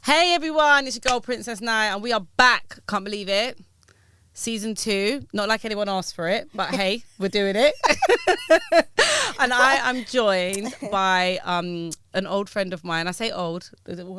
Hey everyone, it's your girl Princess Nai, and we are back. Can't believe it. Season 2. Not like anyone asked for it, but hey, we're doing it. And I am joined by an old friend of mine. I say old,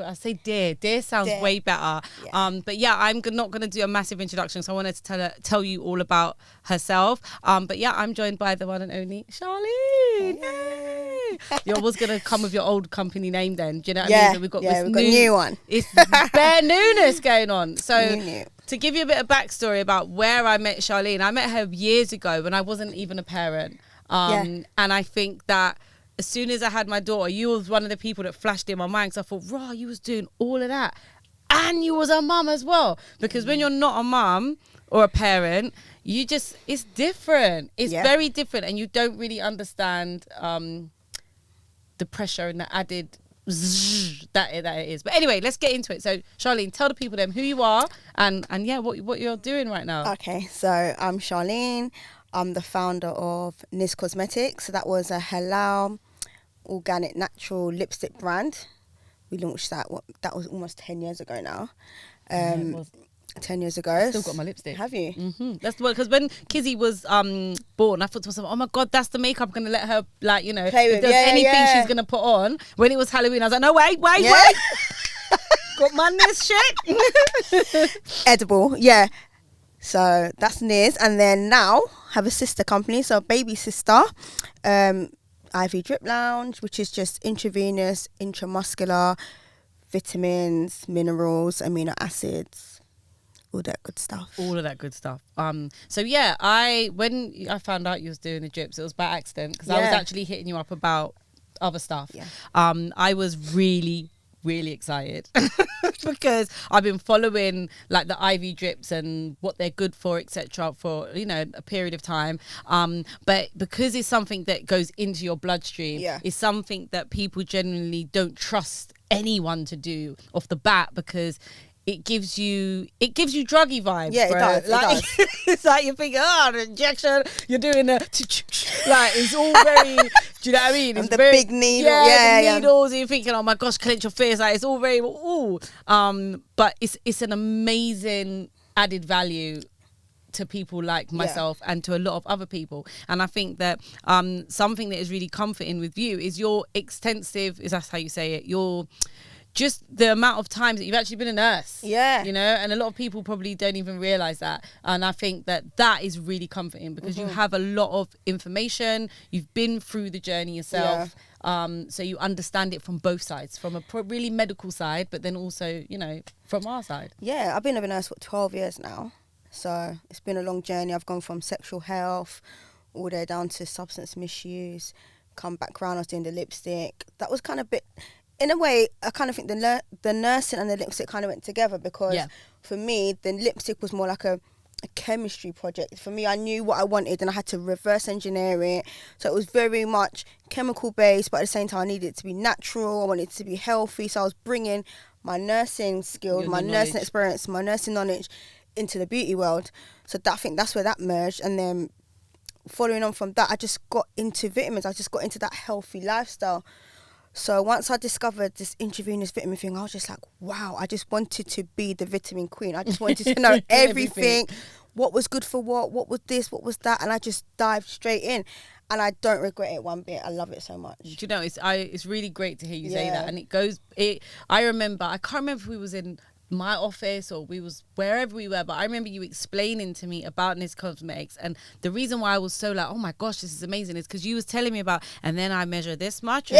I say dear. Dear sounds way better. Yeah. But yeah, I'm not going to do a massive introduction, so I wanted to tell you all about herself. But yeah, I'm joined by the one and only Charlene. Yay! You was going to come with your old company name then. Do you know what I mean? So we've got this new one. It's bare newness going on. So new. To give you a bit of backstory about where I met Charlene, I met her years ago when I wasn't even a parent. And I think that as soon as I had my daughter, you was one of the people that flashed in my mind, because I thought, raw, you was doing all of that. And you was a mum as well. Because when you're not a mum or a parent, it's different. It's very different. And you don't really understand the pressure and the added that it is. But anyway, let's get into it. So Charlene, tell the people then who you are and yeah, what you're doing right now. Okay, so I'm Charlene. I'm the founder of Niz Cosmetics. So that was a halal, organic, natural lipstick brand. We launched that was almost 10 years ago now. It was 10 years ago. I still got my lipstick. Have you? Mm-hmm. That's the one, because when Kizzy was born, I thought to myself, oh my God, that's the makeup I'm going to let her, like, you know, if there's anything she's going to put on. When it was Halloween, I was like, no, wait. Got my Niz shit. Edible, yeah. So that's Niz. And then now have a sister company, so a baby sister, IV Drip Lounge, which is just intravenous, intramuscular, vitamins, minerals, amino acids. All that good stuff. So yeah, when I found out you was doing the drips, it was by accident, because I was actually hitting you up about other stuff. Yeah. I was really, really excited because I've been following like the IV drips and what they're good for, etc., for a period of time. But because it's something that goes into your bloodstream, it's something that people generally don't trust anyone to do off the bat, because it gives you druggy vibes. Yeah, bro. it does. It's like you're thinking, the injection, you're doing like it's all very, do you know what I mean? It's the very, big needle, the needles, and you're thinking, oh my gosh, clench your face. Like, it's all very, but it's an amazing added value to people like myself and to a lot of other people. And I think that something that is really comforting with you is your extensive, is that how you say it, your just the amount of times that you've actually been a nurse. Yeah. And a lot of people probably don't even realise that. And I think that is really comforting, because you have a lot of information. You've been through the journey yourself. So you understand it from both sides, from a really medical side, but then also, from our side. Yeah, I've been a nurse for 12 years now. So it's been a long journey. I've gone from sexual health all the way down to substance misuse, come back around, I was doing the lipstick. That was kind of in a way, I kind of think the nursing and the lipstick kind of went together, because for me, the lipstick was more like a chemistry project. For me, I knew what I wanted and I had to reverse engineer it. So it was very much chemical based, but at the same time, I needed it to be natural. I wanted it to be healthy. So I was bringing my nursing skills, my nursing experience, my nursing knowledge into the beauty world. So I think that's where that merged. And then following on from that, I just got into vitamins. I just got into that healthy lifestyle. So once I discovered this intravenous vitamin thing, I was just like, wow, I just wanted to be the vitamin queen. I just wanted to know everything, what was good for what was this, what was that, and I just dived straight in. And I don't regret it one bit. I love it so much. Do you know, it's really great to hear you say that. And I can't remember if we was in my office or we was wherever we were, but I remember you explaining to me about Niz Cosmetics, and the reason why I was so like, oh my gosh, this is amazing, is because you was telling me about, and then I measure this much, and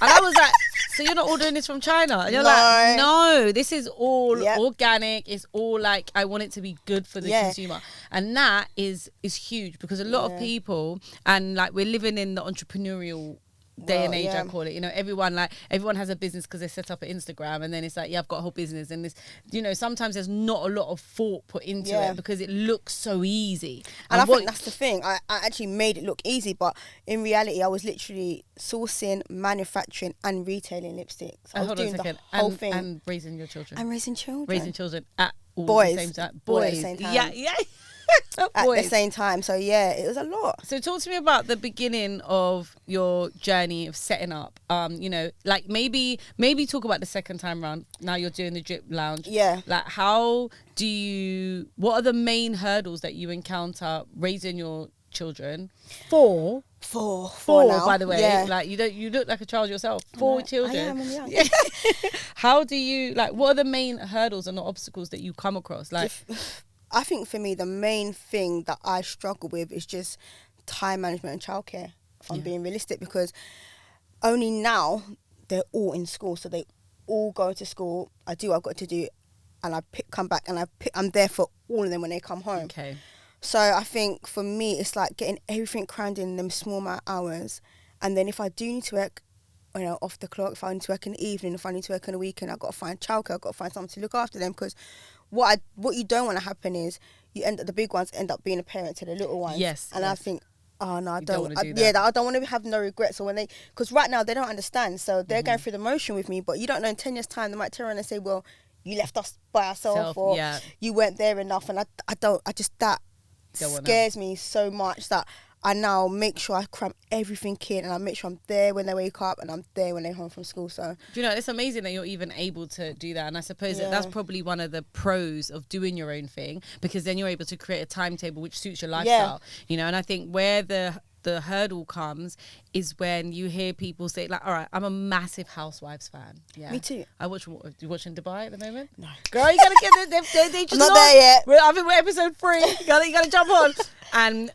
I was like, so you're not ordering this from China? And you're like, no, this is all organic. It's all like, I want it to be good for the consumer. And that is huge, because a lot of people, and like we're living in the entrepreneurial day and age, I call it. Everyone has a business because they set up an Instagram, and then it's like, I've got a whole business, and this, sometimes there's not a lot of thought put into it because it looks so easy. And I think that's the thing. I actually made it look easy, but in reality, I was literally sourcing, manufacturing, and retailing lipsticks. I was doing the whole thing. And raising your children. And raising children. Raising children at all boys. the same time. Boys. At the same time. Yeah. at the same time. So yeah, it was a lot. So talk to me about the beginning of your journey of setting up. Like maybe talk about the second time round. Now you're doing the drip lounge. Yeah. Like what are the main hurdles that you encounter raising your children? Four now, by the way. Yeah. Like you look like a child yourself. 4 children. I am, I'm young. How do you, like, what are the main hurdles and the obstacles that you come across? Like, I think for me, the main thing that I struggle with is just time management and childcare, if I'm being realistic, because only now they're all in school. So they all go to school. I do what I've got to do, and come back and I'm there for all of them when they come home. Okay. So I think for me, it's like getting everything crammed in them small amount of hours. And then if I do need to work, off the clock, if I need to work in the evening, if I need to work on the weekend, I've got to find childcare, I've got to find someone to look after them. Because what you don't want to happen is the big ones end up being a parent to the little ones. Yes. And yes. I think, oh no, I don't. I don't want to have no regrets. So because right now they don't understand, so they're going through the motion with me. But you don't know, in 10 years' time they might turn around and say, well, you left us by ourselves, or you weren't there enough. And that scares me so much that I now make sure I cram everything in, and I make sure I'm there when they wake up and I'm there when they're home from school. So it's amazing that you're even able to do that, and I suppose that's probably one of the pros of doing your own thing, because then you're able to create a timetable which suits your lifestyle. And I think where the hurdle comes is when you hear people say, like, all right, I'm a massive Housewives fan. Yeah, me too. You watching Dubai at the moment? No, girl, you gotta get they just I'm not there yet. I think we're episode 3. You gotta jump on. And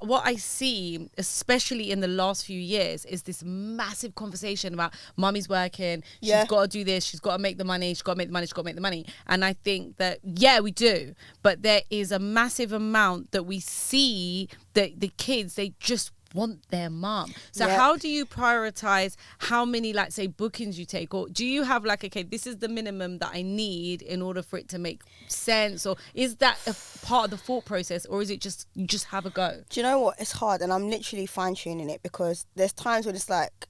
what I see, especially in the last few years, is this massive conversation about mummy's working, she's got to do this, she's got to make the money, she's got to make the money. And I think that, we do. But there is a massive amount that we see that the kids, they just want their mum. So how do you prioritize how many, like, say, bookings you take? Or do you have, like, okay, this is the minimum that I need in order for it to make sense? Or is that a part of the thought process, or is it just you just have a go? Do you know what? It's hard, and I'm literally fine-tuning it, because there's times when it's like,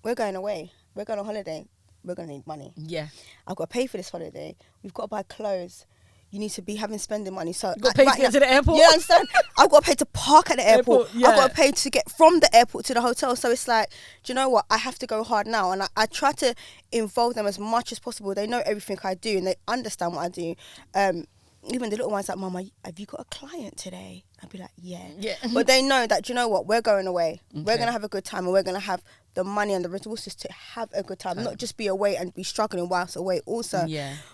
we're going away, we're going on holiday, we're going to need money. Yeah. I've got to pay for this holiday. We've got to buy clothes. You need to be spending money. So you've got to pay to get to the airport. You understand? I've got to pay to park at the airport. I've got to pay to get from the airport to the hotel. So it's like, do you know what? I have to go hard now. And I try to involve them as much as possible. They know everything I do, and they understand what I do. Even the little ones like, Mama, have you got a client today? I'd be like, yeah. But they know that, do you know what? We're going away. Okay. We're going to have a good time, and we're going to have the money and the resources to have a good time, not just be away and be struggling whilst away also.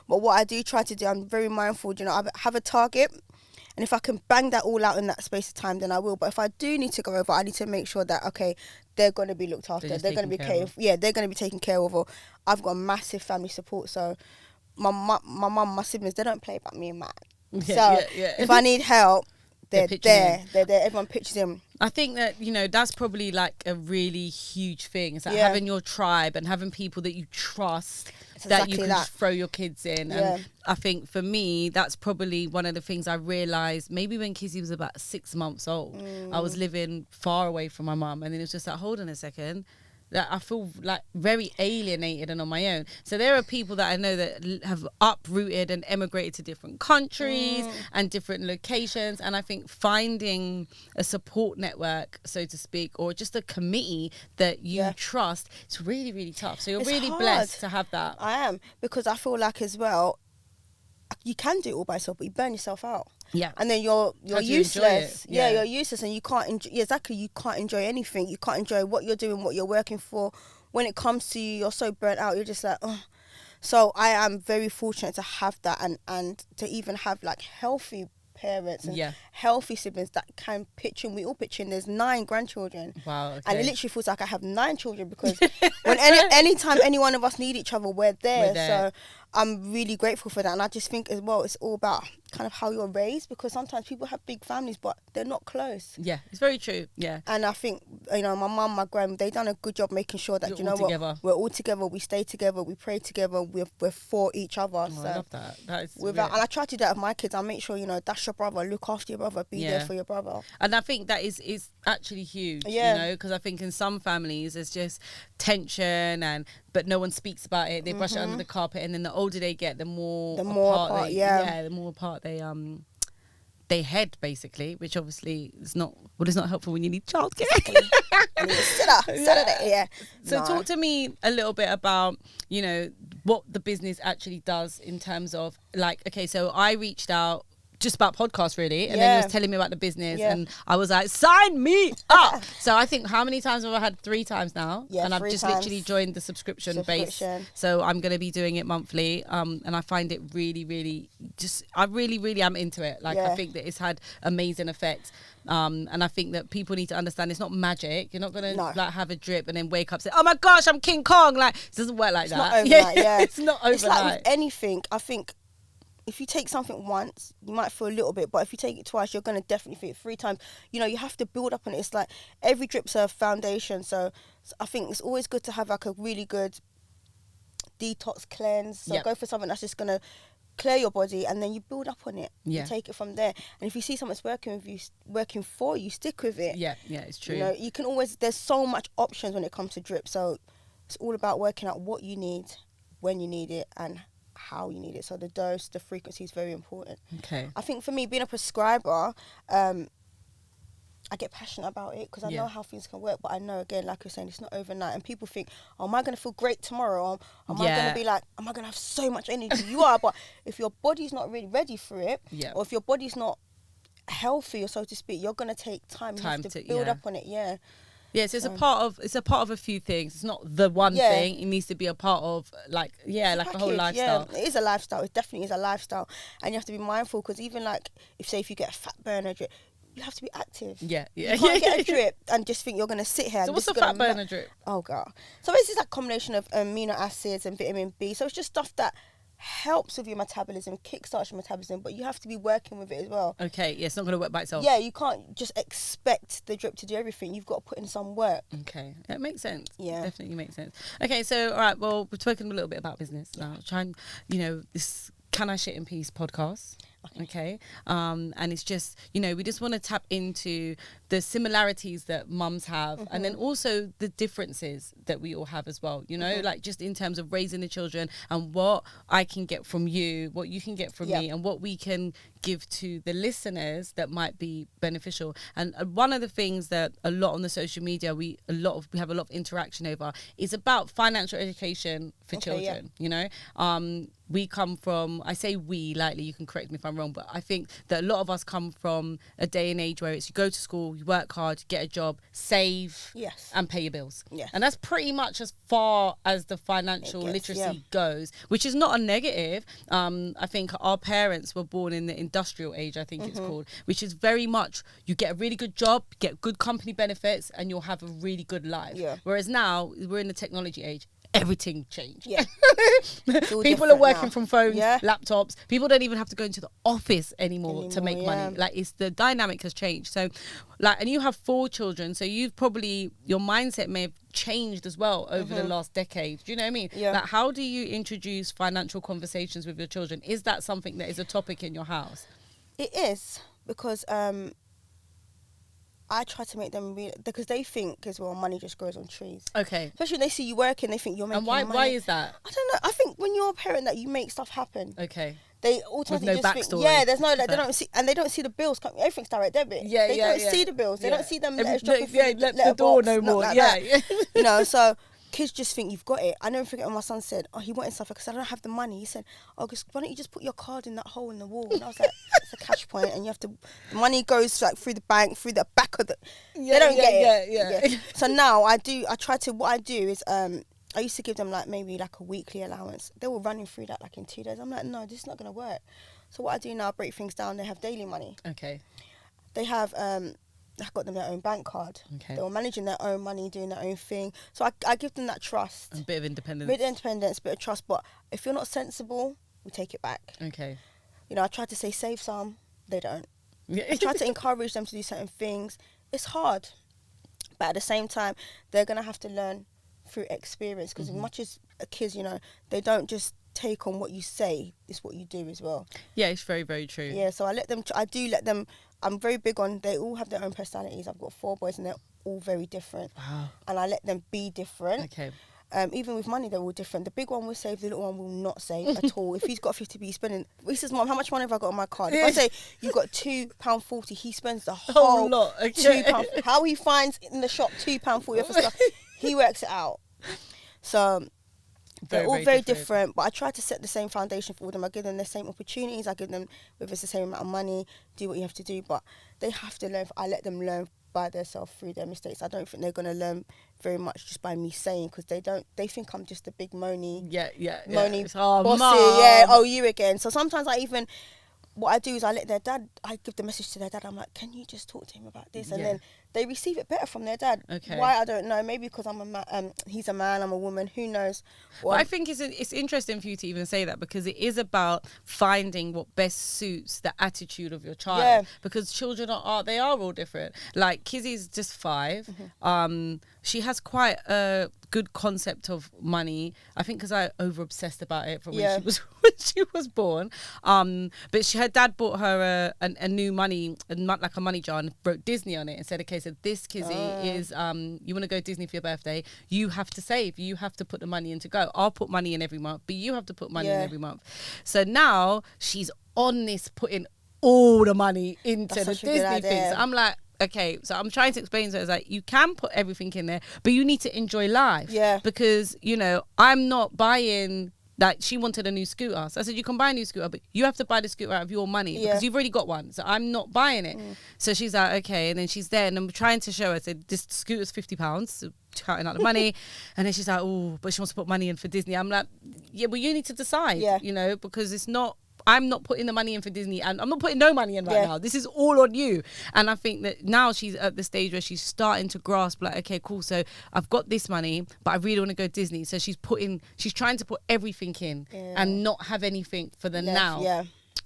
But what I do try to do, I'm very mindful, I have a target, and if I can bang that all out in that space of time, then I will. But if I do need to go over, I need to make sure that, okay, they're going to be looked after, they're going to be they're going to be taken care of. Or I've got massive family support, so my mum, my siblings, they don't play about me and Matt. If I need help, they're there. They're there. Everyone pitches in. I think that, that's probably like a really huge thing. It's like having your tribe and having people that you trust, that you can just throw your kids in. And I think for me, that's probably one of the things I realised maybe when Kizzy was about 6 months old. I was living far away from my mum, and then it was just like, hold on a second. That I feel like very alienated and on my own. So there are people that I know that have uprooted and emigrated to different countries and different locations. And I think finding a support network, so to speak, or just a committee that you trust, it's really, really tough. So it's really hard. Blessed to have that. I am, because I feel like as well, you can do it all by yourself, but you burn yourself out. Yeah. And then you're useless. You're useless, and you can't enjoy. You can't enjoy anything. You can't enjoy what you're doing, what you're working for. When it comes to you, you're so burnt out. You're just like, oh. So I am very fortunate to have that, and to even have like healthy parents and healthy siblings that can pitch in. We all pitch in. There's 9 grandchildren. Wow. Okay. And it literally feels like I have 9 children, because when anytime any one of us need each other, we're there. So I'm really grateful for that. And I just think as well, it's all about kind of how you're raised, because sometimes people have big families, but they're not close. Yeah, it's very true. Yeah. And I think, my mum, my grand, they done a good job making sure that, what, we're all together, we stay together, we pray together, we're for each other. Oh, so I love that. That is and I try to do that with my kids. I make sure, that's your brother, look after your brother, be there for your brother. And I think that is actually huge, because I think in some families there's just tension, but no one speaks about it. They brush it under the carpet, and then the older they get, the more apart they their head, basically, which obviously is not helpful when you need childcare. I need a sitter Saturday, yeah. So talk to me a little bit about, you know, what the business actually does in terms of, like, okay, so I reached out just about podcasts, really, and then you was telling me about the business, and I was like, sign me up. So I think, how many times have I had? 3 times now, and I've just literally joined the subscription base, so I'm going to be doing it monthly, and I find it really, really, I really am into it. Like, I think that it's had amazing effects, and I think that people need to understand it's not magic. You're not going to like have a drip and then wake up and say, oh my gosh, I'm King Kong. Like, it doesn't work like that. Not overnight, It's not overnight. It's like with anything, I think, if you take something once, you might feel a little bit, but if you take it twice, you're going to definitely feel it 3 times. You know, you have to build up on it. It's like every drip's a foundation. So I think it's always good to have like a really good detox cleanse. So go for something that's just going to clear your body, and then you build up on it. You take it from there. And if you see something's working for you, stick with it. Yeah, it's true. You know, you can always, there's so much options when it comes to drip. So it's all about working out what you need, when you need it, and how you need it. So the dose, the frequency is very important. Okay. I think for me, being a prescriber, I get passionate about it because I know how things can work, but I know, again, like you're saying, it's not overnight. And people think, oh, am I going to feel great tomorrow? Or am I going to be like, am I going to have so much energy? You are, but if your body's not really ready for it, or if your body's not healthy, or so to speak, you're going to take time. You have to build up on it. Yes, it's a part of a few things. It's not the one thing. It needs to be a part of, like, like a whole lifestyle. Yeah, it is a lifestyle. It definitely is a lifestyle, and you have to be mindful, because even like if you get a fat burner drip, you have to be active. You can't get a drip and just think you're gonna sit here. So what's a fat burner drip? Oh god. So it's just like a combination of amino acids and vitamin B. So it's just stuff that helps with your metabolism, kickstarts your metabolism, but you have to be working with it as well. Okay, it's not going to work by itself. Yeah, you can't just expect the drip to do everything. You've got to put in some work. Okay, that makes sense. Yeah, definitely makes sense. Okay, so all right, well, we're talking a little bit about business now. Try and, you know, this Can I Shit in Peace podcast. Okay, and it's just, you know, we just want to tap into the similarities that mums have, and then also the differences that we all have as well, you know, like just in terms of raising the children, and what I can get from you, what you can get from me, and what we can give to the listeners that might be beneficial. And one of the things that a lot on the social media we have a lot of interaction over is about financial education for children. You know, we come from, I say we lightly, you can correct me if I'm wrong, but I think that a lot of us come from a day and age where it's you go to school, you work hard, get a job, save, and pay your bills. And that's pretty much as far as the financial literacy goes, which is not a negative. I think our parents were born in the industrial age, I think it's called, which is very much, you get a really good job, get good company benefits, and you'll have a really good life. Whereas now, we're in the technology age. Everything changed. People are working from phones, laptops. People don't even have to go into the office anymore to make money. Like, it's the dynamic has changed. So, like, and you have 4 children, so you've probably, your mindset may have changed as well over the last decade. Do you know what I mean? Like, how do you introduce financial conversations with your children? Is that something that is a topic in your house? It is, because I try to make them because they think as well money just grows on trees. Okay. Especially when they see you working, they think you're making money. And why is that? I don't know. I think when you're a parent that you make stuff happen. Okay. They automatically with no just backstory. think, there's no, like, they don't see, and they don't see the bills. Everything's direct debit. They don't see the bills. They don't see them. Let the door no more. Like you know, so kids just think you've got it. I never forget when my son said, he wanted stuff because I don't have the money. He said, why don't you just put your card in that hole in the wall? And I was like, it's a cash point, and you have to. The money goes like through the bank, through the back of the. They don't get it. So now what I do is I used to give them like maybe like a weekly allowance. They were running through that like in 2 days. I'm like, no, this is not going to work. So what I do now, I break things down. They have daily money. Okay. They have, I've got them their own bank card. Okay. They were managing their own money, doing their own thing. So I give them that trust. A bit of independence. Bit of trust. But if you're not sensible, we take it back. Okay. You know, I try to say save some. They don't. I try to encourage them to do certain things. It's hard. But at the same time, they're going to have to learn through experience, because as much as kids, you know, they don't just take on what you say, it's what you do as well. Yeah, it's very, very true. Yeah, so I do let them, I'm very big on, they all have their own personalities. I've got 4 boys and they're all very different. Wow. And I let them be different. Okay. Even with money, they're all different. The big one will save, the little one will not save at all. If he's got 50p, he's spending. He says, "Mom, how much money have I got on my card?" If I say you got £2.40, he spends the whole lot. Okay. £2. How he finds in the shop £2.40 for stuff, he works it out. So they're all very different. But I try to set the same foundation for them. I give them the same opportunities. I give them, if it's the same amount of money, do what you have to do. But they have to learn. I let them learn by themselves through their mistakes. I don't think they're going to learn very much just by me saying, because they think I'm just a big moany bossy, you again. So sometimes what I do is I give the message to their dad. I'm like, can you just talk to him about this? And then they receive it better from their dad. Okay. Why, I don't know. Maybe because he's a man, I'm a woman. Who knows? Well, I think it's interesting for you to even say that, because it is about finding what best suits the attitude of your child. Yeah. Because children are all different. Like Kizzy's just 5. Mm-hmm. She has quite a good concept of money. I think because I over obsessed about it from when she was born. But her dad bought her a new money, like a money jar, and wrote Disney on it and said, okay, so this, Kizzy, is you want to go Disney for your birthday, you have to save, you have to put the money in to go. I'll put money in every month, but you have to put money in every month. So now she's on this, putting all the money into the Disney thing. So I'm like, okay, so I'm trying to explain to her, like, you can put everything in there, but you need to enjoy life. Yeah. Because, I'm not buying, like, she wanted a new scooter. So I said, you can buy a new scooter, but you have to buy the scooter out of your money because you've already got one. So I'm not buying it. So she's like, okay. And then she's there, and I'm trying to show her, I said, this scooter's £50, so counting out the money. And then she's like, oh, but she wants to put money in for Disney. I'm like, yeah, well, you need to decide, because it's not, I'm not putting the money in for Disney, and I'm not putting no money in right now. This is all on you. And I think that now she's at the stage where she's starting to grasp, like, okay, cool, so I've got this money, but I really want to go Disney. So she's trying to put everything in and not have anything for the now. Yeah.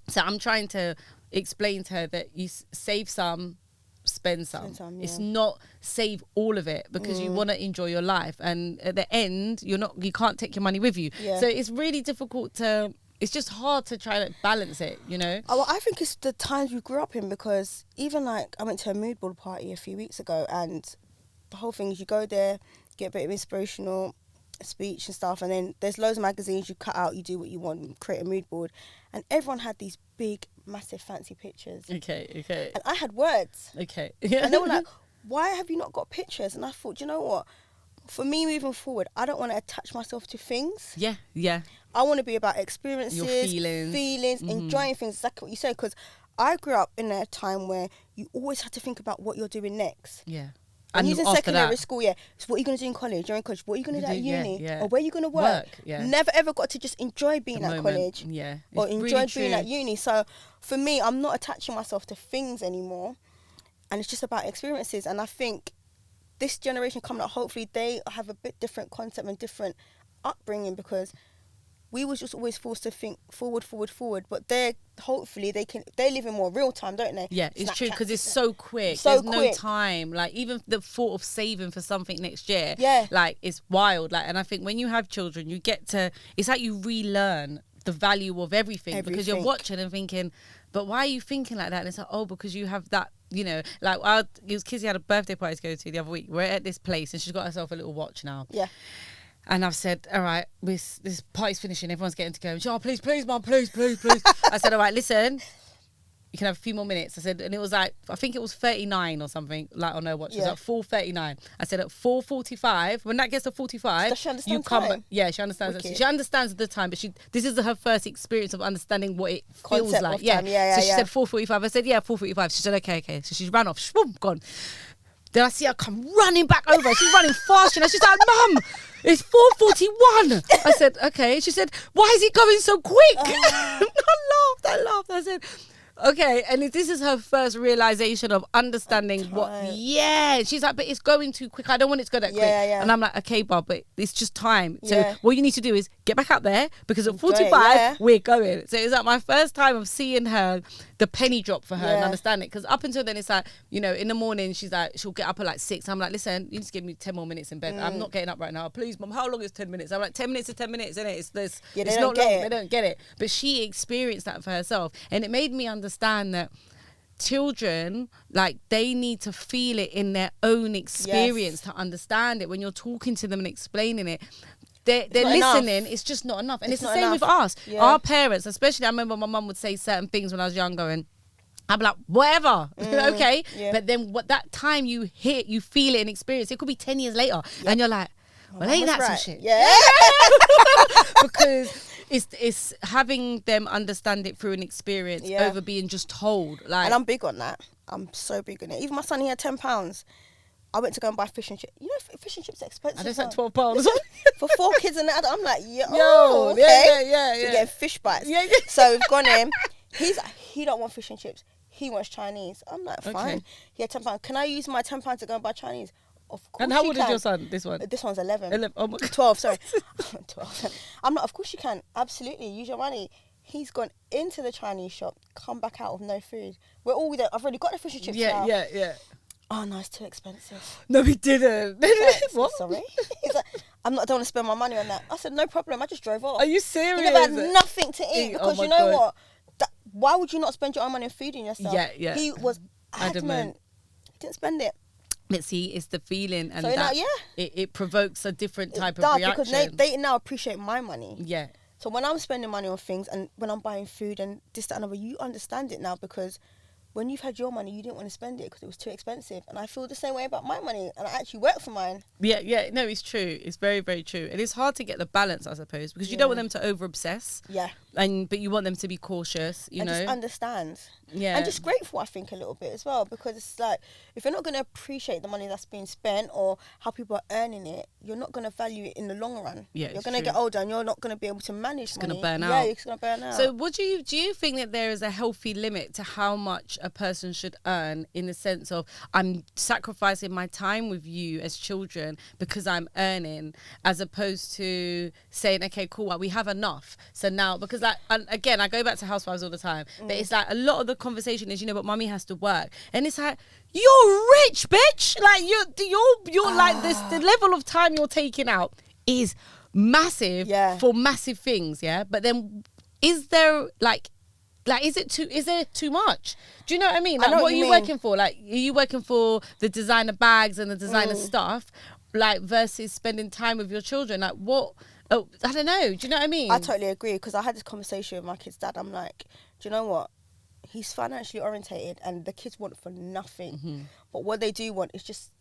So I'm trying to explain to her that you save some, spend some. It's not save all of it, because you want to enjoy your life, and at the end you can't take your money with you. So it's really difficult to, it's just hard to try to balance it, Oh, well, I think it's the times we grew up in, because even like I went to a mood board party a few weeks ago, and the whole thing is you go there, get a bit of inspirational speech and stuff, and then there's loads of magazines, you cut out, you do what you want, create a mood board, and everyone had these big, massive, fancy pictures. Okay. And I had words. Okay. And they were like, why have you not got pictures? And I thought, you know what? For me moving forward, I don't want to attach myself to things. Yeah. I want to be about experiences, your feelings, enjoying things, exactly what you say. Because I grew up in a time where you always had to think about what you're doing next. Yeah. And he's in secondary school, so what are you going to do in college? You're in college. What are you going to do at uni? Or where are you going to work? Never ever got to just enjoy being at college. Or enjoy being at uni. So for me, I'm not attaching myself to things anymore. And it's just about experiences. And I think this generation coming up, hopefully they have a bit different concept and different upbringing, because we was just always forced to think forward, but they're live in more real time, don't they? Yeah, it's true, because it's so quick. There's no time. Like, even the thought of saving for something next year, like, it's wild. Like, and I think when you have children, you get to, it's like you relearn the value of everything. Because you're watching and thinking, but why are you thinking like that? And it's like, oh, because you have that, like, Kizzy had a birthday party to go to the other week. We're at this place, and she's got herself a little watch now. Yeah. And I've said, all right, this party's finishing, everyone's getting to go. And she's, oh, please, Mum, please. I said, all right, listen, you can have a few more minutes. I said, and it was like, I think it was 39 or something, like on her watch. It was like 4:39. I said, at 4:45, when that gets to 45, does she understand time? Yeah, she understands. She understands the time, but this is her first experience of understanding what it feels like. Yeah. So she said 4:45. I said, yeah, 4:45. She said, okay. So she's ran off. Shwoom, gone. Then I see her come running back over. She's running fast, and she's like, Mum, it's 4:41. I said, okay. She said, why is it going so quick? I laughed. I said, okay. And this is her first realization of understanding what. Yeah. She's like, but it's going too quick. I don't want it to go that quick. Yeah. And I'm like, okay, Bob, but it's just time. So what you need to do is get back out there, because at 45, we're going. So it's like my first time of seeing her, the penny drop for her and understand it. Because up until then, it's like, in the morning, she's like, she'll get up at like 6. I'm like, listen, you just give me 10 more minutes in bed. I'm not getting up right now. Please, Mum, how long is 10 minutes? I'm like, 10 minutes is 10 minutes, isn't it? It's this. Yeah, it's not long. They don't get it. But she experienced that for herself. And it made me understand that children, like, they need to feel it in their own experience to understand it. When you're talking to them and explaining it, they're listening. Enough. It's just not enough. And it's the same with us. Yeah. Our parents, especially, I remember my mum would say certain things when I was younger, and I'd be like, whatever, okay? Yeah. But then what that time you feel it and experience, it could be 10 years later, and you're like, well, ain't that some shit? Yeah. Because it's having them understand it through an experience over being just told. Like, and I'm big on that. I'm so big on it. Even my son, he had £10. I went to go and buy fish and chips. You know, fish and chips are expensive. And it's like £12. For 4 kids and that, I'm like, yo, okay. Yeah. So getting fish bites. Yeah. So we've gone in. He don't want fish and chips. He wants Chinese. I'm like, fine. Okay. He had £10. Can I use my £10 to go and buy Chinese? Of course. And how old is your son, this one? This one's 11. 11. Oh my God. 12, sorry. 12. I'm like, of course you can. Absolutely. Use your money. He's gone into the Chinese shop, come back out with no food. We're all with it. I've already got the fish and chips now. Yeah. Oh no, it's too expensive. No, he didn't. What? Sorry. He's like, I don't want to spend my money on that. I said, no problem. I just drove off. Are you serious? He never had nothing to eat because you know what? Why would you not spend your own money on feeding yourself? Yeah. He was adamant. He didn't spend it. But see, it's the feeling, and so that it provokes a different type of reaction. Because they now appreciate my money. Yeah. So when I'm spending money on things, and when I'm buying food and this, that, and other, you understand it now, because when you've had your money, you didn't want to spend it because it was too expensive. And I feel the same way about my money, and I actually work for mine. Yeah. No, it's true. It's very, very true. And it's hard to get the balance, I suppose, because you don't want them to over-obsess. Yeah. But you want them to be cautious, you know. Just understand. Yeah. And just grateful, I think, a little bit as well, because it's like, if you're not going to appreciate the money that's being spent or how people are earning it, you're not going to value it in the long run. Yeah, you're going to get older and you're not going to be able to manage money. It's going to burn out. Yeah, it's going to burn out. So do you think that there is a healthy limit to how much a person should earn, in the sense of, I'm sacrificing my time with you as children because I'm earning, as opposed to saying, okay, cool, well, we have enough. So now, because like, and again, I go back to housewives all the time, but it's like a lot of the conversation is, but mummy has to work, and it's like, you're rich, bitch. Like you're like this. The level of time you're taking out is massive for massive things. Yeah, but then is there is there too much? Do you know what I mean? Like, what are you working for? Like, are you working for the designer bags and the designer stuff, like, versus spending time with your children? Like, what? Oh, I don't know. Do you know what I mean? I totally agree, because I had this conversation with my kid's dad. I'm like, do you know what? He's financially orientated, and the kids want for nothing. Mm-hmm. But what they do want is just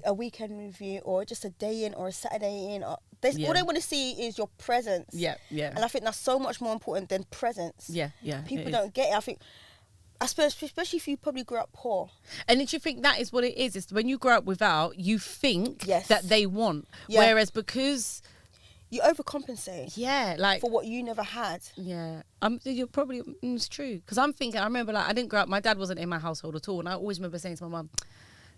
a weekend with you, or just a day in, or a Saturday in. All they want to see is your presence. Yeah. And I think that's so much more important than presence. Yeah. People don't get it. I think, especially if you probably grew up poor. And did you think that is what it is? It's when you grow up without, you think that they want. Yeah. Whereas because you overcompensate. Yeah, like for what you never had. Yeah, you're probably, it's true. Because I'm thinking, I remember, like, I didn't grow up. My dad wasn't in my household at all, and I always remember saying to my mum,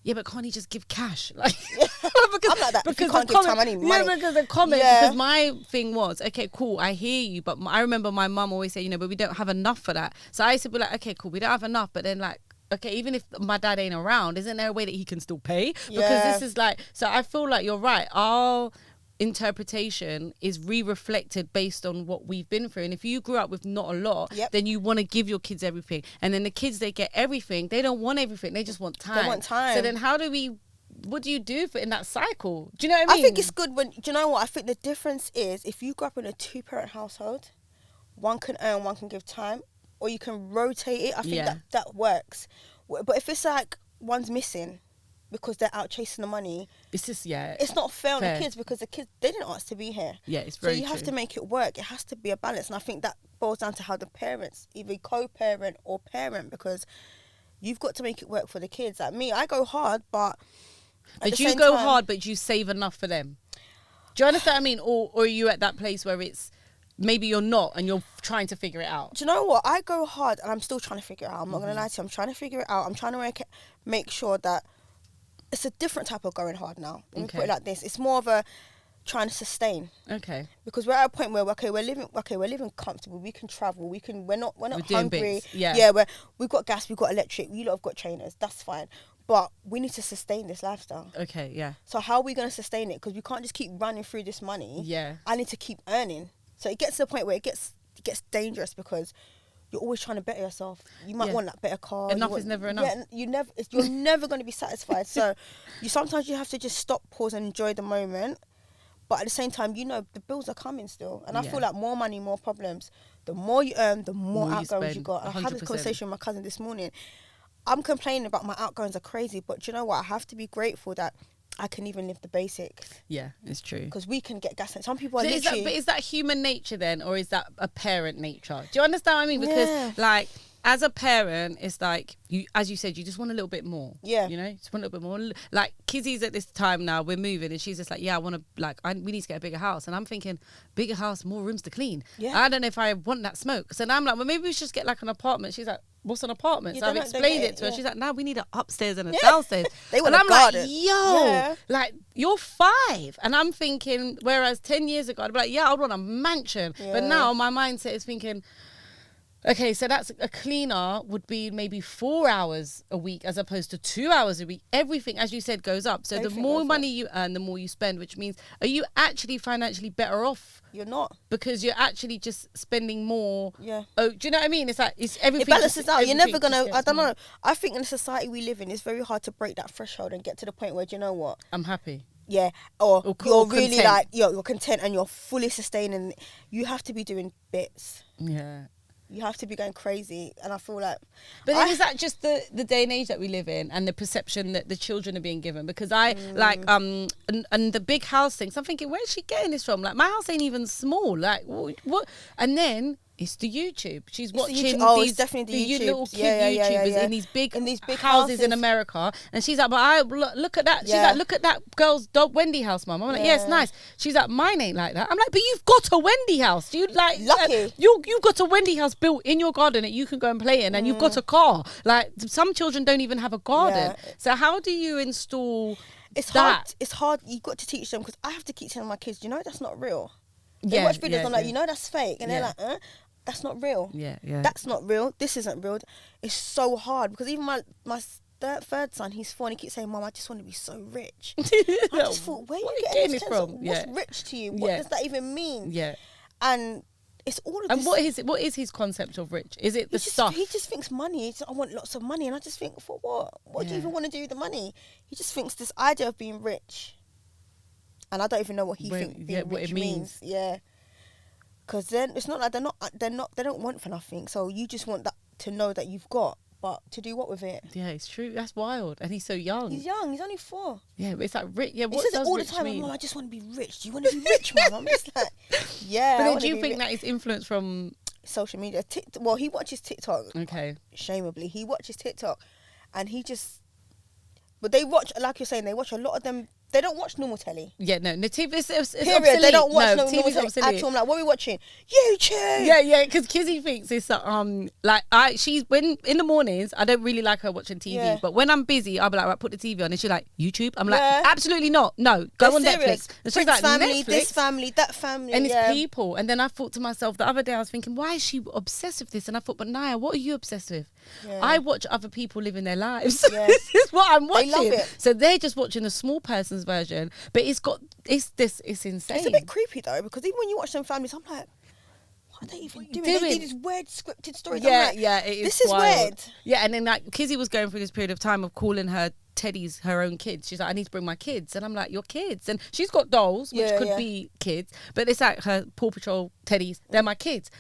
"Yeah, but can't he just give cash?" Like, because, I'm like that. Because you can't give time money. Yeah, because the comment. Yeah. Because my thing was, okay, cool, I hear you, but I remember my mum always say, but we don't have enough for that. So I used to be like, okay, cool, we don't have enough, but then like, okay, even if my dad ain't around, isn't there a way that he can still pay? Because this is like, so I feel like you're right. Our interpretation is reflected based on what we've been through, and if you grew up with not a lot, then you want to give your kids everything, and then the kids, they get everything, they don't want everything, they just want time. They want time. So then what do you do in that cycle? Do you know what I mean? I think it's good when, do you know what, I think the difference is, if you grew up in a 2-parent household, one can earn, one can give time, or you can rotate it. I think that works. But if it's like one's missing because they're out chasing the money, it's just it's not fair on the kids, because the kids, they didn't ask to be here. Yeah, it's very true. So you have to make it work. It has to be a balance, and I think that boils down to how the parents, either co-parent or parent, because you've got to make it work for the kids. Like me, I go hard, but you go hard, but you save enough for them. Do you understand what I mean? Or are you at that place where it's maybe you're not, and you're trying to figure it out? Do you know what? I go hard, and I'm still trying to figure it out. I'm not going to lie to you. I'm trying to figure it out. I'm trying to make sure that it's a different type of going hard now. Let me put it like this. It's more of a trying to sustain. Okay. Because we're at a point where we're living comfortable. We can travel. We're not hungry. Yeah. We've got gas. We've got electric. You lot have got trainers. That's fine. But we need to sustain this lifestyle. Okay. Yeah. So how are we going to sustain it? Because we can't just keep running through this money. Yeah. I need to keep earning. So it gets to the point where it gets dangerous, because you're always trying to better yourself. You might want that better car. Enough is never enough. Yeah, you're never going to be satisfied. So sometimes you have to just stop, pause, and enjoy the moment. But at the same time, you know, the bills are coming still. And I feel like more money, more problems. The more you earn, the more outgoings you got. I had this conversation with my cousin this morning. I'm complaining about my outgoings are crazy, but do you know what? I have to be grateful that I can even live the basics. Yeah, it's true. Because we can get gas. Some people are but is that human nature then, or is that a parent nature? Do you understand what I mean? Because like, as a parent, it's like, you, as you said, you just want a little bit more. Yeah. You know, just want a little bit more. Like, Kizzy's at this time now, we're moving, and she's just like, yeah, I want to, like, we need to get a bigger house. And I'm thinking, bigger house, more rooms to clean. Yeah. I don't know if I want that smoke. So now I'm like, well, maybe we should just get like an apartment. She's like, what's an apartment? So I've explained it to her. She's like, no, we need an upstairs and a downstairs. They want and I'm garden. like, yo, like, you're 5. And I'm thinking, whereas 10 years ago, I'd be like, yeah, I'd want a mansion. But now my mindset is thinking, okay, so that's a cleaner would be maybe 4 hours a week as opposed to 2 hours a week. Everything, as you said, goes up. So everything the more money you earn, the more you spend, which means, are you actually financially better off? You're not. Because you're actually just spending more. Yeah. Oh, do you know what I mean? It's like, it's everything. It balances out. You're never going to, I don't know. I think in the society we live in, it's very hard to break that threshold and get to the point where, do you know what? I'm happy. Yeah, or you're really content. Like, you're content and you're fully sustaining. You have to be doing bits. Yeah. You have to be going crazy, and I feel like... But then is that just the day and age that we live in and the perception that the children are being given? Because I, like, and the big house thing, so I'm thinking, where's she getting this from? Like, my house ain't even small. Like, what? And then... it's the YouTube. She's watching these, it's definitely the little kid YouTubers in these big houses in America, and she's like, "But I look at that." She's like, "Look at that girl's Wendy house, mum." I'm like, "Yeah, it's nice." She's like, "Mine ain't like that." I'm like, "But you've got a Wendy house. You like lucky. You've got a Wendy house built in your garden that you can go and play in, and you've got a car. Like some children don't even have a garden. So how do you install that? It's hard. You've got to teach them, because I have to keep telling my kids, you know, that's not real. They watch videos. I'm like, you know, that's fake, and they're like, that's not real. Yeah. That's not real. This isn't real. It's so hard, because even my third son, he's 4, and he keeps saying, "Mum, I just want to be so rich." I just thought, where are you getting this from? What's rich to you? What does that even mean? Yeah. And it's all of this. And what is his concept of rich? Is it the stuff? He just thinks money. I want lots of money, and I just think, for what? What do you even want to do with the money? He just thinks this idea of being rich, and I don't even know what he thinks being rich means. Yeah. Because then it's not like they don't want for nothing. So you just want that to know that you've got, but to do what with it? Yeah, it's true. That's wild. And he's so young. He's young. He's only 4. Yeah, but it's like rich. Yeah, what he says does all rich the time, mean? "Mum, I just want to be rich. Do you want to be rich, Mum?" I'm just like, yeah. But then do you think that is influenced from social media? Well, he watches TikTok. Okay. Shameably, he watches TikTok, and he just. But they watch, like you're saying, they watch a lot of them. They don't watch normal telly. Yeah, no, TV is period. Obsolete. They don't watch normal TV's telly obsolete. at all. I'm like, what are we watching? YouTube. Yeah, because Kizzy thinks it's when in the mornings I don't really like her watching TV, but when I'm busy I'll be like, right, put the TV on, and she's like, YouTube. I'm like, absolutely not. No, go on Netflix. And she's like, family, Netflix? This family, that family, and it's people. And then I thought to myself the other day, I was thinking, why is she obsessed with this? And I thought, but Naya, what are you obsessed with? I watch other people living their lives. This is what I'm watching. They love it. So they're just watching the small person's version, but it's insane. It's a bit creepy though, because even when you watch them families, I'm like, what are they even doing? They do these weird scripted stories. This is weird. Yeah, and then like Kizzy was going through this period of time of calling her teddies her own kids. She's like, I need to bring my kids, and I'm like, your kids? And she's got dolls, which could be kids, but it's like her Paw Patrol teddies. They're my kids.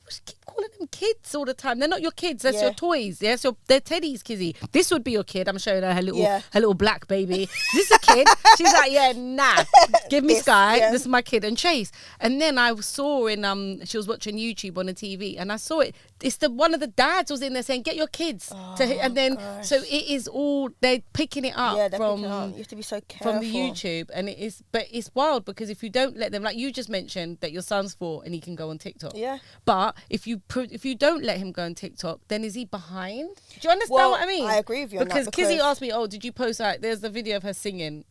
She keep calling them kids all the time. They're not your kids. That's your toys. Yeah, so they're teddies, Kizzy. This would be your kid. I'm showing her little black baby. Is this a kid? She's like, yeah, nah. Give me Sky. Yeah. This is my kid. And Chase. And then I saw she was watching YouTube on the TV, and I saw it. It's one of the dads was in there saying, "Get your kids." And then so it is all they're picking it up from. You have to be so careful from the YouTube, and it is. But it's wild, because if you don't let them, like you just mentioned, that your son's 4 and he can go on TikTok. Yeah. But if you don't let him go on TikTok, then is he behind? Do you understand what I mean? I agree with you on that, because Kizzy asked me, "Oh, did you post that? There's the video of her singing."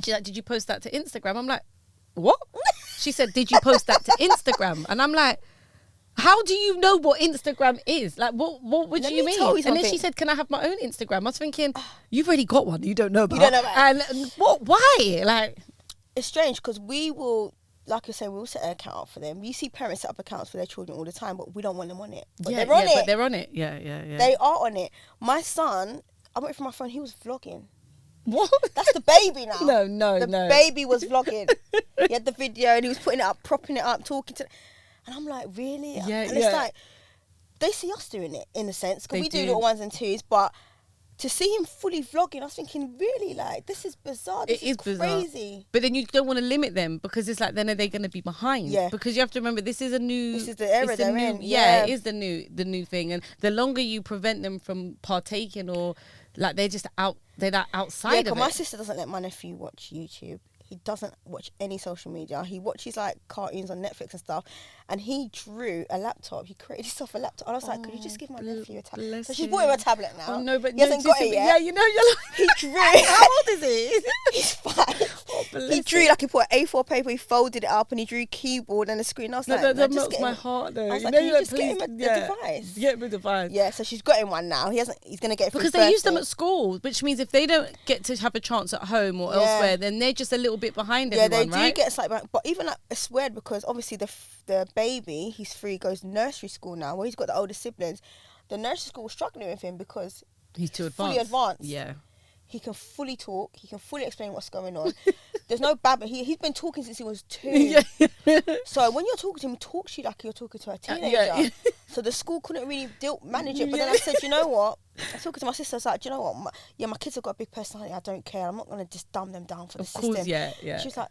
She's like, "Did you post that to Instagram?" I'm like, "What?" She said, "Did you post that to Instagram?" And I'm like, how do you know what Instagram is? Like, what would you mean? And then she said, "Can I have my own Instagram?" I was thinking, you've already got one. You don't know about. You don't know about. And what? Why? Like, it's strange, because we will like I say, we'll set an account up for them. You see parents set up accounts for their children all the time, but we don't want them on it. But they're on it. But they're on it. Yeah. They are on it. My son, I went for my phone, he was vlogging. What? That's the baby now. No. The baby was vlogging. He had the video and he was putting it up, propping it up, talking to... And I'm like, really? Yeah, and it's like, they see us doing it, in a sense, because we do little 1s and 2s, but to see him fully vlogging, I was thinking, really, like, this is bizarre. This is crazy. Bizarre. But then you don't want to limit them, because it's like, then are they going to be behind? Yeah. Because you have to remember, this is a new... This is the era they're in. Yeah, it is the new thing. And the longer you prevent them from partaking, or like they're just outside of it. My sister doesn't let my nephew watch YouTube. He doesn't watch any social media. He watches like cartoons on Netflix and stuff. And he drew a laptop. He created himself a laptop. And I was like, could you just give my nephew a tablet? So she's bought him a tablet now. Oh, no, but he hasn't got it yet. Yeah, you know, you're like... He drew. How old is he? He's 5. He drew, like, he put A4 paper, he folded it up, and he drew keyboard and a screen. I was like, that melts my heart, though. I was like, can you just get him a device? Get him a device. Yeah, so she's got him one now. He's going to get it for because they use them at school, which means if they don't get to have a chance at home or elsewhere, then they're just a little bit behind everyone, they do get slightly behind. But even, like, it's weird because obviously the baby, he's 3, goes to nursery school now, where he's got the older siblings. The nursery school was struggling with him because he's too fully advanced. Yeah. He can fully talk. He can fully explain what's going on. There's no babbling. He's been talking since he was 2. So when you're talking to him, he talks to you like you're talking to a teenager. So the school couldn't really manage it. But then I said, you know what? I was talking to my sister. I was like, do you know what? My kids have got a big personality. I don't care. I'm not going to just dumb them down for the system. Of course, yeah. She was like,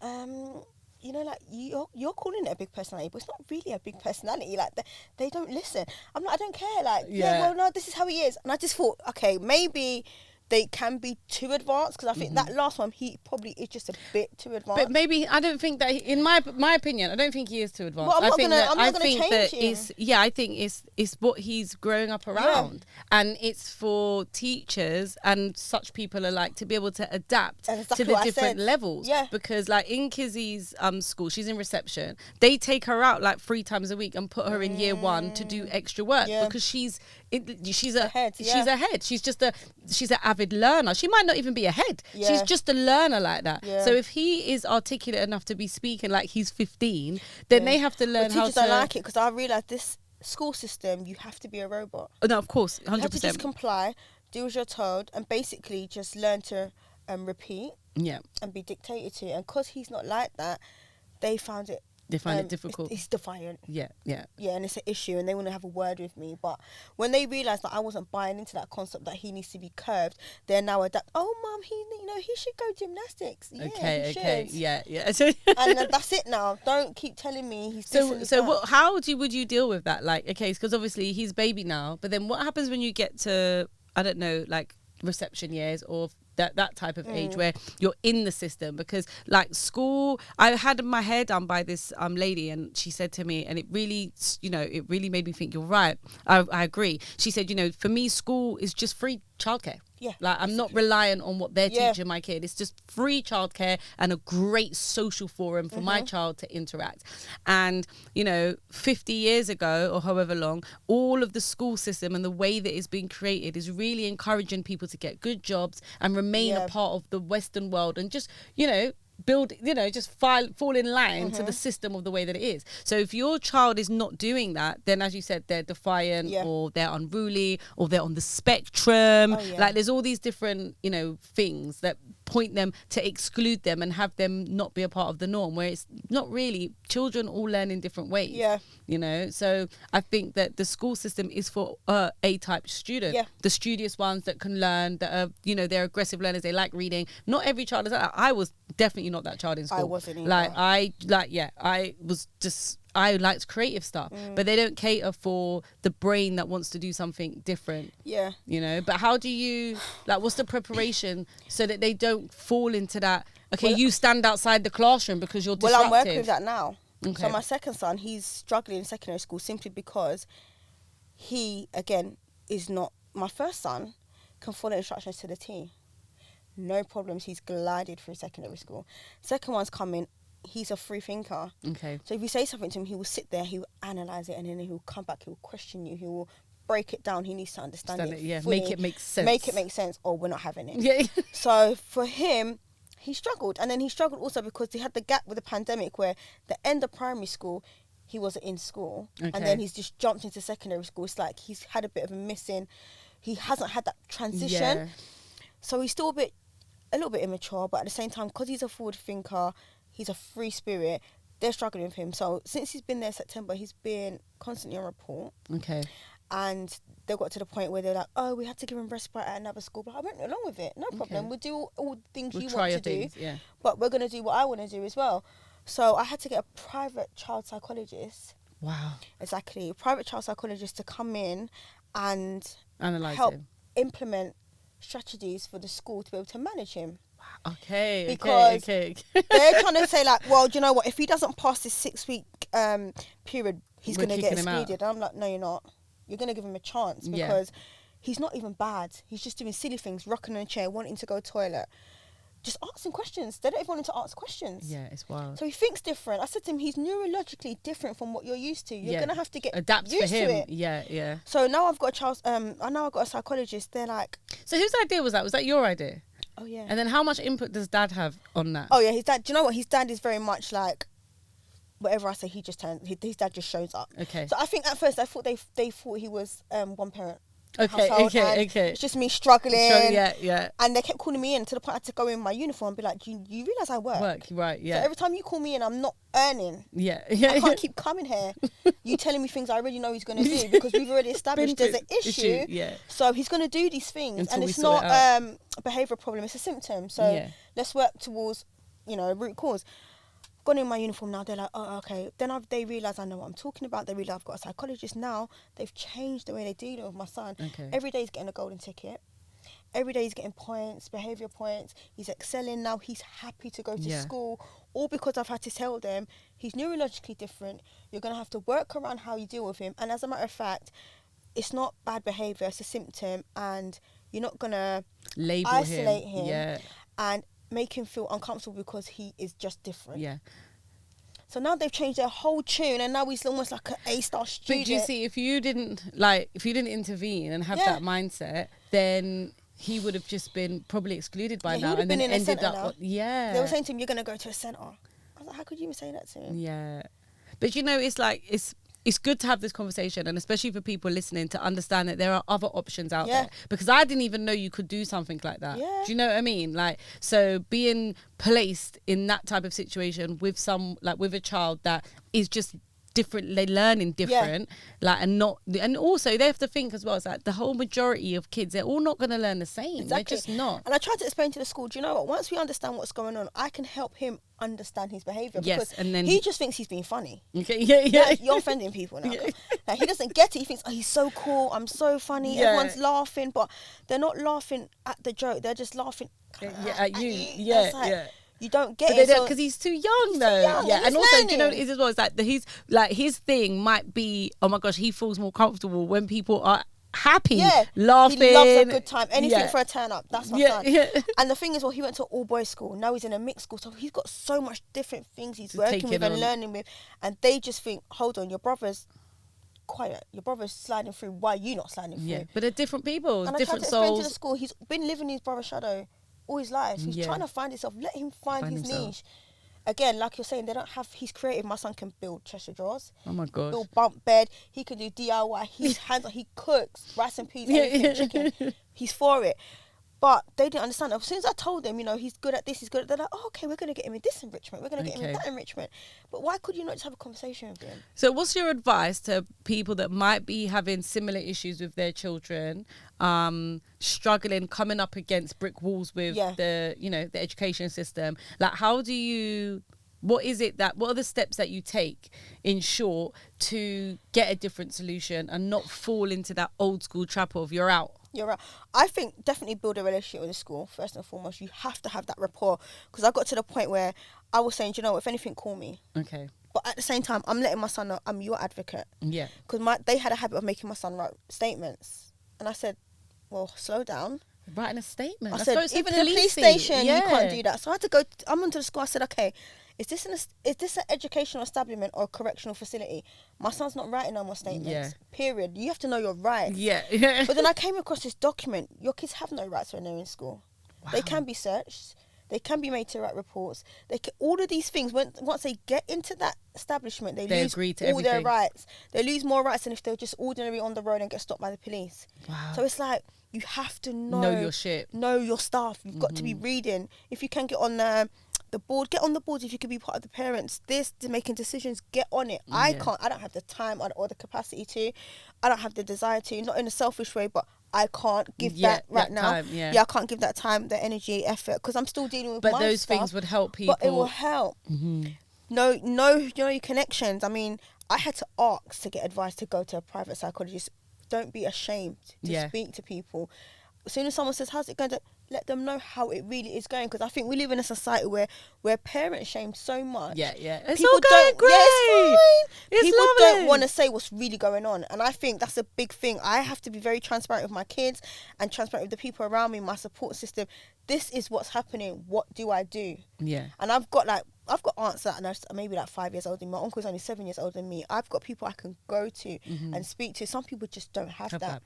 you know, like, you're calling it a big personality, but it's not really a big personality. Like, they don't listen. I'm like, I don't care. Like, well, no, this is how he is. And I just thought, okay, maybe they can be too advanced, because I think that last one, he probably is just a bit too advanced. But maybe, I don't think that, in my opinion, I don't think he is too advanced. Well, I think it's what he's growing up around. And it's for teachers and such people alike to be able to adapt to the different levels. Yeah. Because like in Kizzy's school, she's in reception, they take her out like 3 times a week and put her in year 1 to do extra work because she's ahead. She's just she's an avid learner. She might not even be ahead. She's just a learner like that. So if he is articulate enough to be speaking like he's 15, then they have to learn how to... Teachers don't like it, because I realise this school system, you have to be a robot. Oh, no, of course, 100%. You have to just comply, do as you're told, and basically just learn to repeat and be dictated to. And because he's not like that, they find it difficult. It's defiant. Yeah, and it's an issue, and they want to have a word with me. But when they realised that I wasn't buying into that concept that he needs to be curved, they're now adapt. Oh, mum, he should go gymnastics. Yeah, okay, yeah. And that's it now. Don't keep telling me he's how would you deal with that? Like, okay, because obviously he's baby now, but then what happens when you get to, I don't know, like reception years or that type of age where you're in the system? Because like school, I had my hair done by this lady, and she said to me, and it really made me think, you're right, I agree. She said, for me, school is just free childcare. Yeah, like I'm not reliant on what they're teaching my kid. It's just free childcare and a great social forum for my child to interact. And 50 years ago or however long, all of the school system and the way that it's been created is really encouraging people to get good jobs and remain a part of the Western world, and just build, just fall in line to the system of the way that it is. So if your child is not doing that, then as you said, they're defiant or they're unruly or they're on the spectrum. Like there's all these different, things that point them to exclude them and have them not be a part of the norm, where it's not really. Children all learn in different ways. So I think that the school system is for A-type student. The studious ones that can learn, that are, they're aggressive learners, they like reading. Not every child is like that. I was definitely not that child in school. I wasn't either. I liked creative stuff, but they don't cater for the brain that wants to do something different. But how do you, like, what's the preparation so that they don't fall into that, you stand outside the classroom because you're disruptive? Well, I'm working with that now. Okay. So my second son, he's struggling in secondary school simply because he, again, is not... My first son can follow instructions to the T. No problems. He's glided through secondary school. Second one's coming. He's a free thinker. Okay. So if you say something to him, he will sit there, he will analyse it, and then he will come back, he will question you, he will break it down. He needs to understand it. Yeah, fully. make it make sense. Make it make sense, or we're not having it. Yeah. So for him, he struggled. And then he struggled also because he had the gap with the pandemic where the end of primary school, he wasn't in school. Okay. And then he's just jumped into secondary school. It's like he's had a bit of a missing. He hasn't had that transition. Yeah. So he's still a little bit immature, but at the same time, because he's a forward thinker, he's a free spirit, they're struggling with him. So since he's been there September, he's been constantly on report. Okay. And they got to the point where they're like, oh, we had to give him respite at another school. But I went along with it. No problem. Okay. We'll do all the things We'll you try want to your things, do. yeah. But we're going to do what I want to do as well. So I had to get a private child psychologist. Wow. Exactly. A private child psychologist to come in and Analyze help him. implement strategies for the school to be able to manage him. Okay. Because okay. they're trying to say like, well, do you know what? If he doesn't pass this 6-week period, he's We're going to get kicking him out. excluded. And I'm like, no, you're not. You're going to give him a chance because he's not even bad. He's just doing silly things, rocking in a chair, wanting to go to the toilet. Just asking questions. They don't even want him to ask questions. Yeah, it's wild. So he thinks different. I said to him, he's neurologically different from what you're used to. You're going to have to get adapt used for him. to it. Yeah. So now I've got a child. Now I've got a psychologist. They're like, So whose idea was that? Was that your idea? oh yeah. And then how much input does dad have on that? Oh yeah, his dad. Do you know what? His dad is very much like, whatever I say, he just turns. His dad just shows up. Okay. So I think at first I thought they thought he was one parent. Okay. household, and Okay. It's just me struggling. Yeah. And they kept calling me in to the point I had to go in my uniform and be like, you realise I work? Right. Yeah. So every time you call me in, I'm not earning. Yeah. I can't keep coming here. You telling me things I already know he's going to do because we've already established there's an issue. Yeah. So he's going to do these things, Until and we it's sort not it out. a behavioural problem. It's a symptom. So let's work towards, root cause. Gone in my uniform now. They're like, oh, okay. Then they realise I know what I'm talking about. They realise I've got a psychologist now. They've changed the way they deal with my son. Okay. Every day he's getting a golden ticket. Every day he's getting points, behaviour points. He's excelling now. He's happy to go to school. All because I've had to tell them he's neurologically different. You're going to have to work around how you deal with him. And as a matter of fact, it's not bad behaviour. It's a symptom. And you're not going to isolate him and make him feel uncomfortable because he is just different. Yeah. So now they've changed their whole tune, and now he's almost like an A-star student. But do you see, if you didn't intervene and have that mindset, then he would have just been probably excluded by now, and then ended up. Yeah. They were saying to him, "You're gonna go to a centre." I was like, "How could you even say that to him?" Yeah, but it's good to have this conversation, and especially for people listening, to understand that there are other options out there, because I didn't even know you could do something like that. Yeah. Do you know what I mean? Like, so being placed in that type of situation with with a child that is just different, they learning different, and also they have to think as well, it's like the whole majority of kids, they're all not going to learn the same. Exactly. They're just not. And I tried to explain to the school, do you know what, once we understand what's going on, I can help him understand his behaviour, because and then he just thinks he's being funny. Okay. Yeah. You're offending people now. Like, he doesn't get it. He thinks, oh, he's so cool, I'm so funny, everyone's laughing, but they're not laughing at the joke, they're just laughing at you. You don't get it because he's too young though. And also, learning. do you know what it is as well? It's like his thing might be, oh my gosh, he feels more comfortable when people are happy, laughing. He loves a good time. Anything for a turn up. That's my son. And the thing is, he went to all boys school. Now he's in a mixed school, so he's got so much different things he's working with and learning with, and they just think, hold on, your brother's quiet. Your brother's sliding through. Why are you not sliding through? Yeah, but they're different people, and different I tried to explain souls. to the school, he's been living his brother's shadow all his life. He's trying to find himself. Let him find his niche. Again, like you're saying, they don't have. He's creative. My son can build Cheshire drawers. Oh my god. Build bunk bed. He can do DIY. He's hands on. He cooks rice and peas, everything, chicken. He's for it. But they didn't understand. As soon as I told them, he's good at this, he's good at that, they're like, oh, okay, we're going to get him in this enrichment. We're going to get him in that enrichment. But why could you not just have a conversation with him? So what's your advice to people that might be having similar issues with their children, struggling, coming up against brick walls with the education system? Like, what are the steps that you take, in short, to get a different solution and not fall into that old school trap of you're out? You're right. I think definitely build a relationship with the school, first and foremost. You have to have that rapport, because I got to the point where I was saying, if anything, call me. Okay. But at the same time, I'm letting my son know I'm your advocate. Yeah. Because they had a habit of making my son write statements. And I said, well, slow down. Writing a statement. I said, even in the police station, you can't do that. So I had to go, I'm onto the school. I said, okay, is this an educational establishment or a correctional facility? My son's not writing no more statements. Period. You have to know your rights. But then I came across this document. Your kids have no rights when they're in school. Wow. They can be searched. They can be made to write reports. They can, all of these things, once they get into that establishment, they lose agree to all their everything. rights. They lose more rights than if they're just ordinary on the road and get stopped by the police. Wow. So it's like, you have to Know your shit. know your stuff. You've got to be reading. If you can get on the board, get on the board. If you could be part of the parents, making decisions, get on it. I can't. I don't have the time or the capacity to. I don't have the desire to. Not in a selfish way, but I can't give that right now. Time, I can't give that time, the energy, effort, because I'm still dealing with. But my those stuff, things would help people. But it will help. Know your connections. I mean, I had to ask to get advice to go to a private psychologist. Don't be ashamed to speak to people. As soon as someone says, how's it going, to let them know how it really is going, because I think we live in a society where parents shame so much. It's people all going great. It's fine. It's People lovely. don't want to say what's really going on, and I think that's a big thing. I have to be very transparent with my kids and transparent with the people around me, my support system. This is what's happening. What do I do? And I've got aunts that are maybe like 5 years older than me. My uncle's only 7 years older than me. I've got people I can go to and speak to. Some people just don't have that.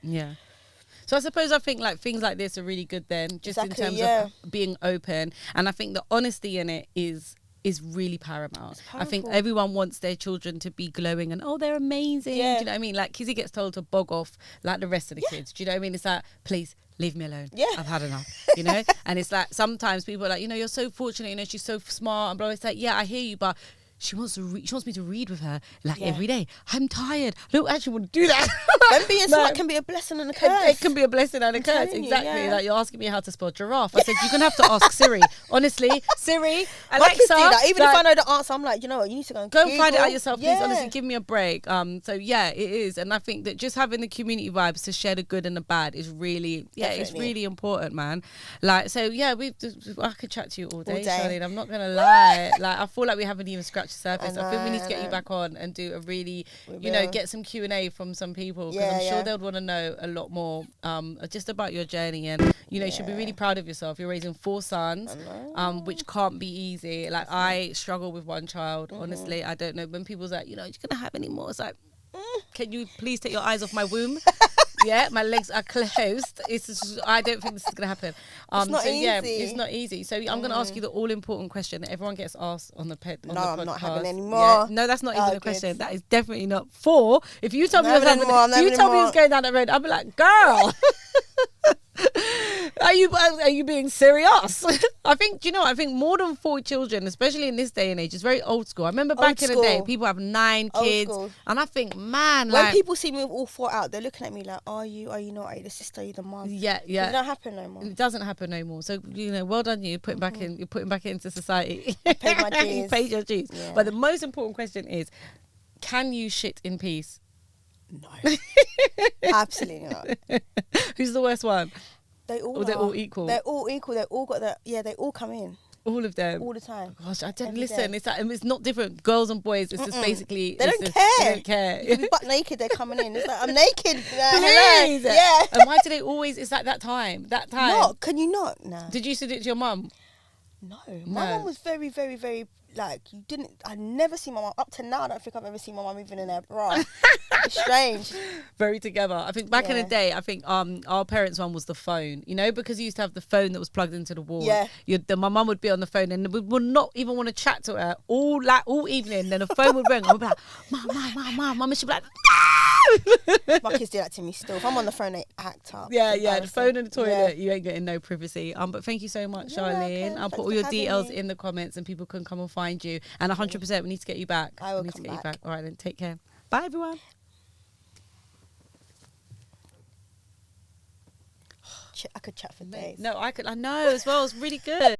So I think like things like this are really good then, just in terms of being open. And I think the honesty in it is really paramount. I think everyone wants their children to be glowing and they're amazing. Do you know what I mean? Like Kizzy gets told to bog off like the rest of the kids. Do you know what I mean? It's like, please leave me alone. I've had enough. You know? And it's like sometimes people are like, you're so fortunate, she's so smart and blah. It's like, I hear you, but she wants me to read with her every day. I'm tired. I don't actually want to do that. When being smart can be a blessing and a curse. It can be a blessing and a curse. Exactly. Like you're asking me how to spell giraffe. I said you're gonna have to ask Siri. Honestly, Siri, Alexa. My kids do that. Even if I know the answer, I'm like, you know what? You need to go and find it out yourself, please. Honestly, give me a break. So it is, and I think that just having the community vibes to share the good and the bad is really, it's really important, man. Like, so I could chat to you all day, Charlene. I'm not gonna lie. Like, I feel like we haven't even scratched the surface. I think we need to get you back on and do a really, get some Q&A from some people, because I'm sure they'll want to know a lot more just about your journey. And you should be really proud of yourself. You're raising 4 sons, which can't be easy. Like, I struggle with one child. Honestly, I don't know when people's like, you're gonna have any more. It's like, can you please take your eyes off my womb? My legs are closed. I don't think this is gonna happen. It's not easy. It's not easy. So I'm gonna ask you the all important question that everyone gets asked on the podcast. I'm not having any more. No, that's not even a question. That is definitely not 4. If you told me you was going down that road, I'd be like, girl. Are you being serious? I think I think more than 4 children, especially in this day and age, is very old school. I remember back in the day, people have 9 kids, and I think, man, when people see me with all 4 out, they're looking at me like, are you not? Are you the sister? Are you the mum? It don't happen no more. It doesn't happen no more. So well done, you putting back in. You're putting back into society. I paid my dues. You paid your dues. But the most important question is, can you shit in peace? No, absolutely not. Who's the worst one? They all Or they're all equal? They're all equal. They all got that. Yeah, they all come in. All of them? All the time. Gosh, I don't listen. It's like, it's not different. Girls and boys, it's just basically... They don't care. They don't care. You can be butt naked, they're coming in. It's like, I'm naked. Please. Yeah. And why do they always... It's like that time. No, can you not? No. Did you used to do it to your mum? No. My mum was very, very, very... Like, I never see my mum. Up to now, I don't think I've ever seen my mum even in her bra. It's strange. Very together. I think back in the day, I think our parents' one was the phone, because you used to have the phone that was plugged into the wall. Yeah. My mum would be on the phone and we would not even want to chat to her all evening. Then the phone would ring. I would be like, Mum. And she'd be like, no! My kids do that to me still. If I'm on the phone, they act up. The phone in the toilet, you ain't getting no privacy. But thank you so much, Charlene. I'll put all your details in the comments and people can come and find you. And 100%, we need to get you back. I will come back. All right, then take care. Bye, everyone. I could chat for days. No, I know as well. It's really good.